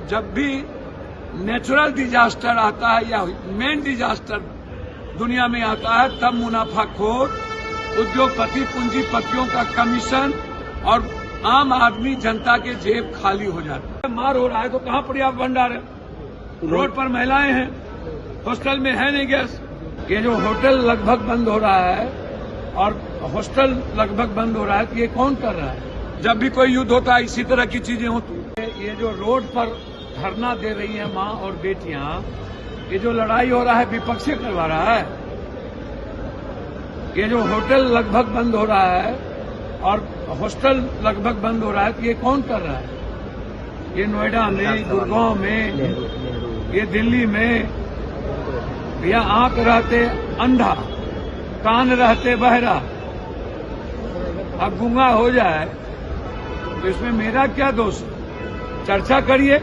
जब भी natural disaster आता है या मेन डिजास्टर दुनिया में आता है, तब मुनाफाखोर उद्योगपति पूंजीपतियों का कमीशन और आम आदमी जनता के जेब खाली हो जाते हैं। मार हो रहा है तो कहाँ पर्याप्त भंडार है? रोड पर महिलाएं हैं, हॉस्टल में है नहीं गैस। ये जो होटल लगभग बंद हो रहा है और हॉस्टल लगभग बंद हो रहा है, तो ये कौन कर रहा है? जब भी कोई युद्ध होता है इसी तरह की चीजें होती है। ये जो रोड पर धरना दे रही हैं माँ और बेटियां, ये जो लड़ाई हो रहा है विपक्ष से करवा रहा है। ये जो होटल लगभग बंद हो रहा है और हॉस्टल लगभग बंद हो रहा है, तो ये कौन कर रहा है? ये नोएडा में, गुड़गांव में, ये दिल्ली में। या आंख रहते अंधा, कान रहते बहरा, अब गूंगा हो जाए तो इसमें मेरा क्या दोष? चर्चा करिए।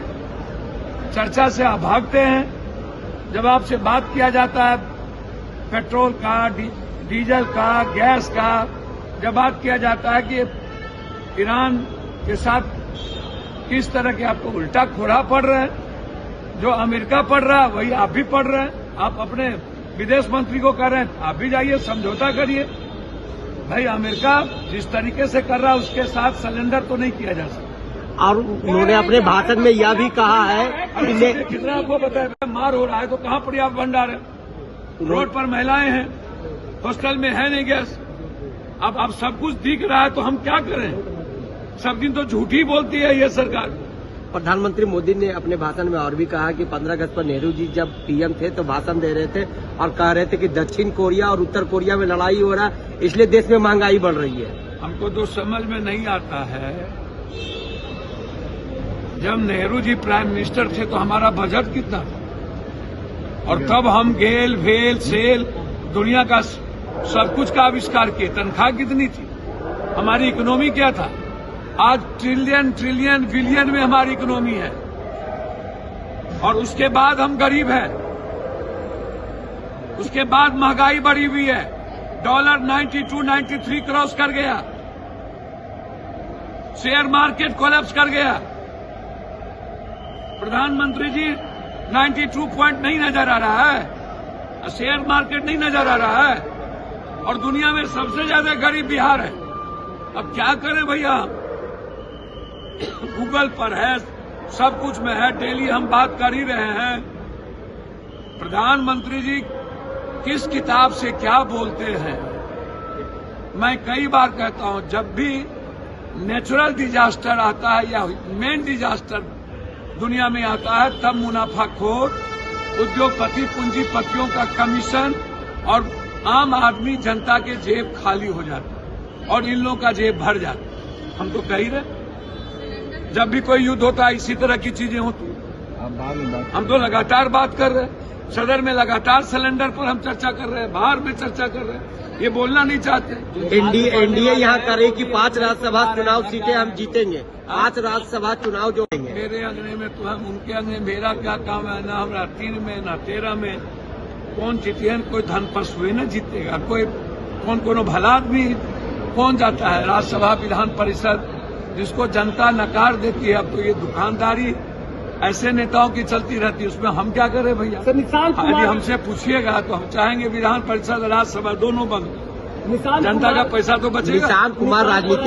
चर्चा से आप भागते हैं। जब आपसे बात किया जाता है पेट्रोल का, डीजल का, गैस का, जब बात किया जाता है कि ईरान के साथ किस तरह के आपको उल्टा खोरा पड़ रहे हैं, जो अमेरिका पड़ रहा है वही आप भी पड़ रहे हैं। आप अपने विदेश मंत्री को कह रहे हैं आप भी जाइए, समझौता करिए। भाई अमेरिका जिस तरीके से कर रहा है उसके साथ सरेंडर तो नहीं किया जा सकता। और उन्होंने अपने भाषण में यह भी कहा है कि कितना आपको बताया, मार हो रहा है तो कहाँ पर्याप्त भंडार है? रोड पर महिलाएं हैं, हॉस्टल में है नहीं गैस। अब सब कुछ दिख रहा है तो हम क्या करें? सब दिन तो झूठी बोलती है ये सरकार। प्रधानमंत्री मोदी ने अपने भाषण में और भी कहा कि 15 अगस्त पर नेहरू जी जब पीएम थे तो भाषण दे रहे थे और कह रहे थे कि दक्षिण कोरिया और उत्तर कोरिया में लड़ाई हो रहा है, इसलिए देश में महंगाई बढ़ रही है। हमको तो समझ में नहीं आता है, जब नेहरू जी प्राइम मिनिस्टर थे तो हमारा बजट कितना था? और तब हम गेल, भेल, सेल, दुनिया का सब कुछ का आविष्कार किए। तनख्वाह कितनी थी? हमारी इकोनॉमी क्या था? आज ट्रिलियन बिलियन में हमारी इकोनॉमी है और उसके बाद हम गरीब हैं। उसके बाद महंगाई बढ़ी हुई है। डॉलर 92, 93 क्रॉस कर गया। शेयर मार्केट कोलैप्स कर गया। प्रधानमंत्री जी 92 पॉइंट नहीं नजर आ रहा है, शेयर मार्केट नहीं नजर आ रहा है और दुनिया में सबसे ज्यादा गरीब बिहार है। अब क्या करें भैया? गूगल पर है, सब कुछ में है, डेली हम बात कर ही रहे हैं। प्रधानमंत्री जी किस किताब से क्या बोलते हैं? मैं कई बार कहता हूं, जब भी नेचुरल डिजास्टर आता है या मेन डिजास्टर दुनिया में आता है, तब मुनाफाखोर उद्योगपति पूंजीपतियों का कमीशन और आम आदमी जनता के जेब खाली हो जाता और इन लोगों का जेब भर जाता। हम तो कह ही रहे, जब भी कोई युद्ध होता है इसी तरह की चीजें होती हैं। हम तो लगातार बात कर रहे हैं। सदन में लगातार सिलेंडर पर हम चर्चा कर रहे हैं, बाहर में चर्चा कर रहे हैं। ये बोलना नहीं चाहते। एनडीए यहाँ करे कि 5 राज्यसभा चुनाव सीटें हम जीतेंगे। 5 राज्यसभा चुनाव जो मेरे अंगने में तो हम, उनके अंगने मेरा क्या काम है? ना हमारा 3 में ना 13 में कौन जीते? कोई धन पशु ही न जीतेगा। कोई कौन भला आदमी कौन जाता है राज्यसभा, विधान परिषद, जिसको जनता नकार देती है। अब तो ये दुकानदारी ऐसे नेताओं की चलती रहती है, उसमें हम क्या करें भैया? यदि हमसे पूछिएगा तो हम चाहेंगे विधान परिषद, राज्यसभा दोनों बंद। जनता का पैसा तो बचेगा। निशांत कुमार राजनीति